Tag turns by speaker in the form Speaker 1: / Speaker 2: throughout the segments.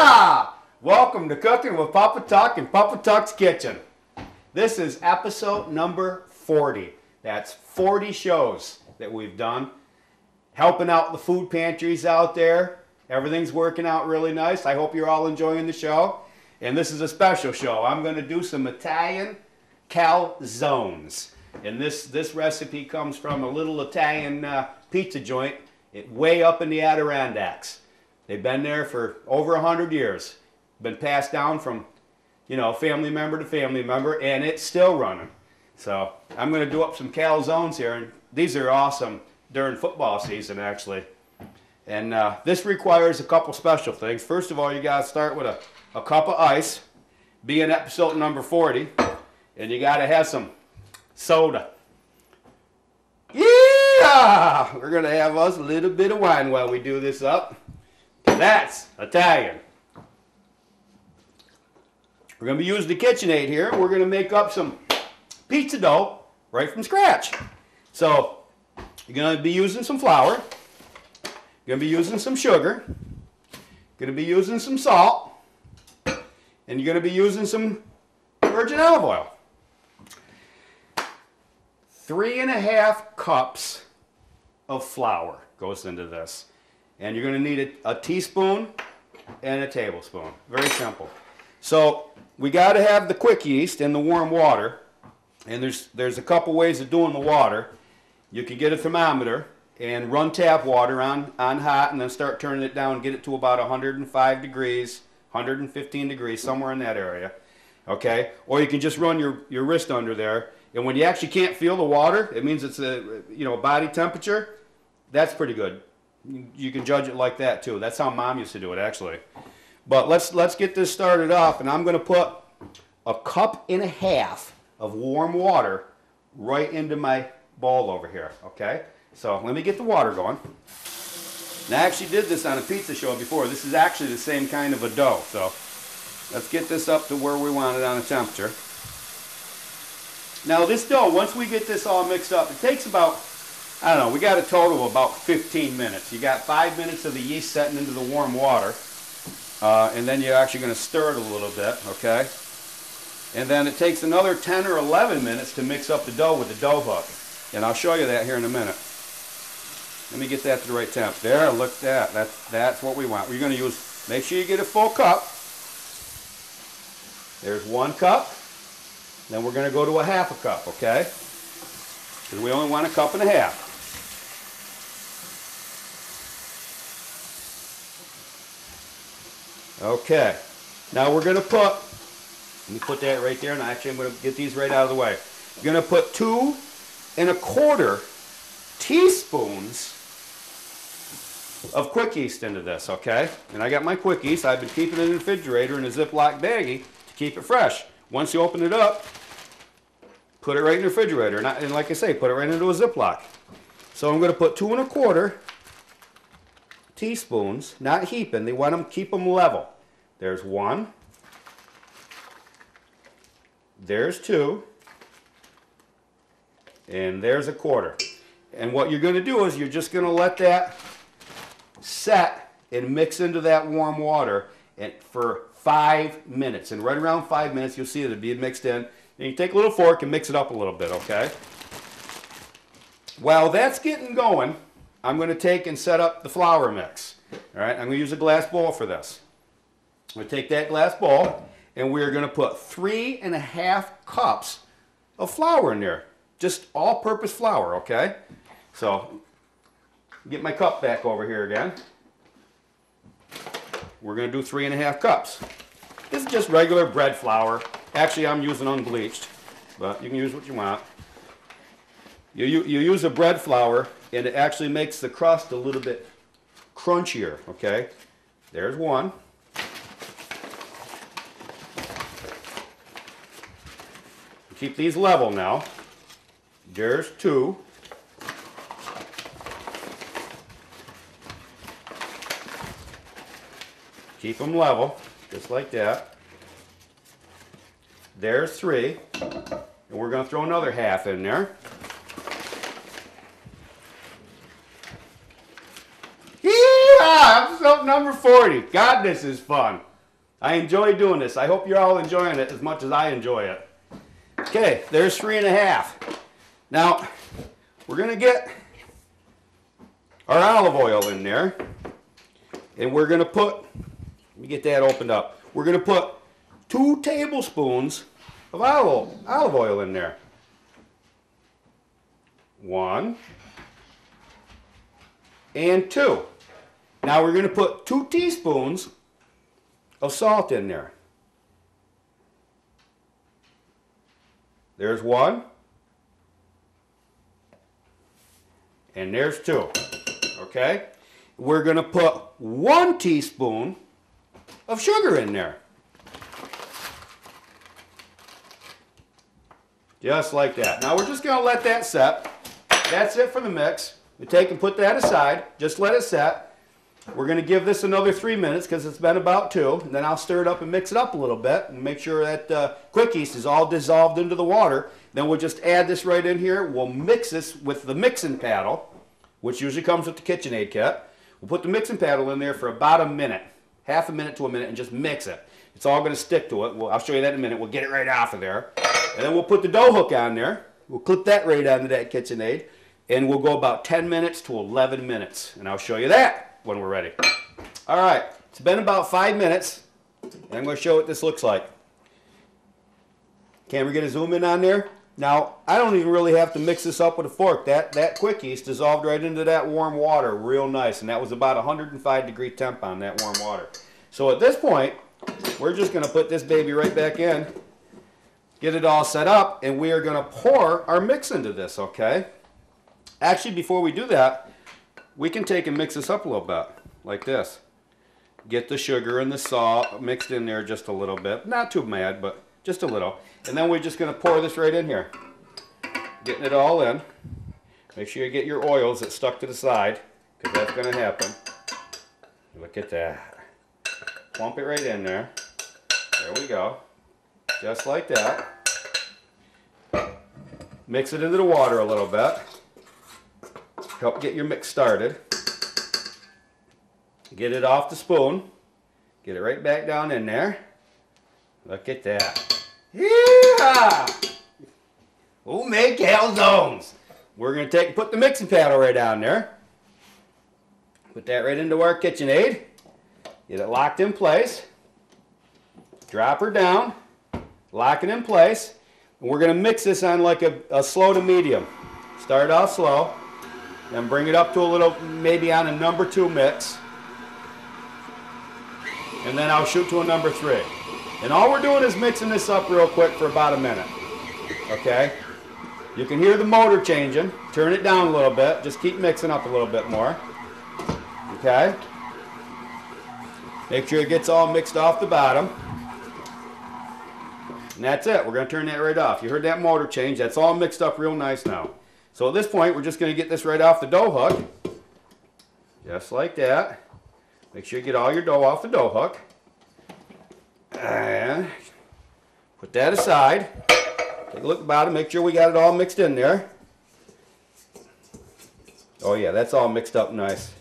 Speaker 1: Yeehaw! Welcome to Cooking with Papa Tuck in PapaTucks Kitchen. This is episode number 40. That's 40 shows that we've done. Helping out the food pantries out there. Everything's working out really nice. I hope you're all enjoying the show. And this is a special show. I'm going to do some Italian calzones. And this recipe comes from a little Italian pizza joint way up in the Adirondacks. They've been there for over 100 years. Been passed down from, family member to family member, and it's still running. So I'm going to do up some calzones here, and these are awesome during football season, actually. And this requires a couple special things. First of all, you got to start with a cup of ice, being episode number 40, and you got to have some soda. Yeah! We're going to have us a little bit of wine while we do this up. That's Italian. We're going to be using the KitchenAid here. We're going to make up some pizza dough right from scratch. So you're going to be using some flour. You're going to be using some sugar. You're going to be using some salt. And you're going to be using some virgin olive oil. 3.5 cups of flour goes into this. And you're going to need a teaspoon and a tablespoon. Very simple. So we got to have the quick yeast and the warm water. And there's a couple ways of doing the water. You can get a thermometer and run tap water on hot and then start turning it down and get it to about 105 degrees, 115 degrees, somewhere in that area. Okay? Or you can just run your wrist under there. And when you actually can't feel the water, it means it's a body temperature. That's pretty good. You can judge it like that too. That's how Mom used to do it, actually. But let's get this started off, and I'm going to put 1.5 cups of warm water right into my bowl over here. Okay, so let me get the water going. And I actually did this on a pizza show before. This is actually the same kind of a dough. So let's get this up to where we want it on the temperature. Now this dough, once we get this all mixed up, it takes about, I don't know, we got a total of about 15 minutes. You got 5 minutes of the yeast setting into the warm water. And then you're actually going to stir it a little bit, okay? And then it takes another 10 or 11 minutes to mix up the dough with the dough hook. And I'll show you that here in a minute. Let me get that to the right temp. There, look at that. That's what we want. We're going to use, make sure you get a full cup. There's 1 cup. Then we're going to go to 1/2 cup, okay? Because we only want 1.5 cups. Okay, now we're going to let me put that right there, and actually I'm going to get these right out of the way. You're going to put 2.25 teaspoons of quick yeast into this, okay? And I got my quick yeast. I've been keeping it in the refrigerator in a Ziploc baggie to keep it fresh. Once you open it up, put it right in the refrigerator. And like I say, put it right into a Ziploc. So I'm going to put 2.25 teaspoons, not heaping. They want them, keep them level. There's 1. There's 2. And there's 1/4. And what you're going to do is you're just going to let that set and mix into that warm water for 5 minutes. And right around 5 minutes, you'll see it being mixed in. And you take a little fork and mix it up a little bit, okay? While that's getting going, I'm going to take and set up the flour mix. All right, I'm going to use a glass bowl for this. I'm going to take that glass bowl, and we're going to put 3.5 cups of flour in there. Just all-purpose flour, okay? So, get my cup back over here again. We're going to do 3.5 cups. This is just regular bread flour. Actually, I'm using unbleached, but you can use what you want. You use a bread flour, and it actually makes the crust a little bit crunchier, okay? There's 1. Keep these level now. There's 2. Keep them level, just like that. There's 3. And we're going to throw another 1/2 in there. Episode number 40. God, this is fun. I enjoy doing this. I hope you're all enjoying it as much as I enjoy it. Okay, there's 3.5. Now, we're going to get our olive oil in there. And we're going to put, let me get that opened up. We're going to put 2 tablespoons of olive oil in there. 1 and 2. Now we're going to put 2 teaspoons of salt in there. There's 1. And there's 2. Okay? We're going to put 1 teaspoon of sugar in there. Just like that. Now we're just going to let that set. That's it for the mix. We take and put that aside. Just let it set. We're going to give this another 3 minutes because it's been about 2. And then I'll stir it up and mix it up a little bit and make sure that quick yeast is all dissolved into the water. Then we'll just add this right in here. We'll mix this with the mixing paddle, which usually comes with the KitchenAid kit. We'll put the mixing paddle in there for about a minute, half a minute to a minute, and just mix it. It's all going to stick to it. I'll show you that in a minute. We'll get it right off of there. And then we'll put the dough hook on there. We'll clip that right onto that KitchenAid. And we'll go about 10 minutes to 11 minutes. And I'll show you that when we're ready. All right, it's been about 5 minutes. And I'm going to show you what this looks like. Can we get a zoom in on there? Now, I don't even really have to mix this up with a fork. That quick yeast dissolved right into that warm water real nice. And that was about 105-degree temp on that warm water. So at this point, we're just going to put this baby right back in, get it all set up, and we are going to pour our mix into this, okay? Actually, before we do that, we can take and mix this up a little bit, like this. Get the sugar and the salt mixed in there just a little bit. Not too bad, but just a little. And then we're just going to pour this right in here. Getting it all in. Make sure you get your oils that stuck to the side, because that's going to happen. Look at that. Plump it right in there. There we go. Just like that. Mix it into the water a little bit. Help get your mix started. Get it off the spoon. Get it right back down in there. Look at that. Yeah! Homemade calzones. We're going to put the mixing paddle right down there. Put that right into our KitchenAid. Get it locked in place. Drop her down. Lock it in place. And we're going to mix this on like a slow to medium. Start off slow. Then bring it up to a little, maybe on a number 2 mix. And then I'll shoot to a number 3. And all we're doing is mixing this up real quick for about a minute. Okay? You can hear the motor changing. Turn it down a little bit. Just keep mixing up a little bit more. Okay? Make sure it gets all mixed off the bottom. And that's it. We're going to turn that right off. You heard that motor change. That's all mixed up real nice now. So at this point, we're just going to get this right off the dough hook. Just like that. Make sure you get all your dough off the dough hook. And put that aside. Take a look at the bottom. Make sure we got it all mixed in there. Oh yeah, that's all mixed up nice.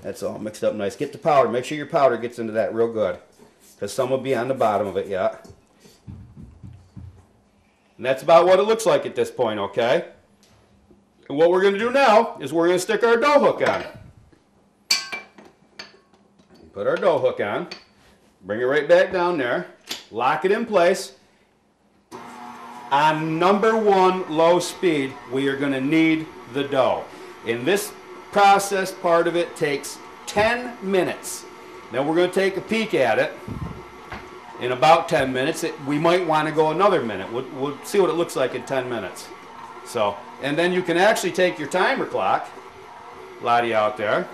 Speaker 1: That's all mixed up nice. Get the powder. Make sure your powder gets into that real good, because some will be on the bottom of it yet. And that's about what it looks like at this point, okay? And what we're going to do now is we're going to stick our dough hook on. Put our dough hook on. Bring it right back down there. Lock it in place. On number 1 low speed, we are going to knead the dough. In this process, part of it takes 10 minutes. Then we're going to take a peek at it. In about 10 minutes, we might want to go another minute. We'll see what it looks like in 10 minutes. So, and then you can actually take your timer clock, a lot of you out there,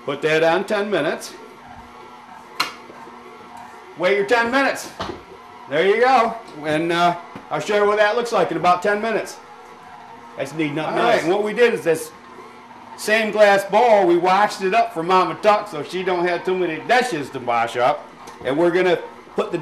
Speaker 1: put that on 10 minutes. Wait your 10 minutes. There you go. And I'll show you what that looks like in about 10 minutes. That's kneading up nice. All right, and what we did is this same glass bowl, we washed it up for Mama Tuck so she don't have too many dishes to wash up. And we're going to put the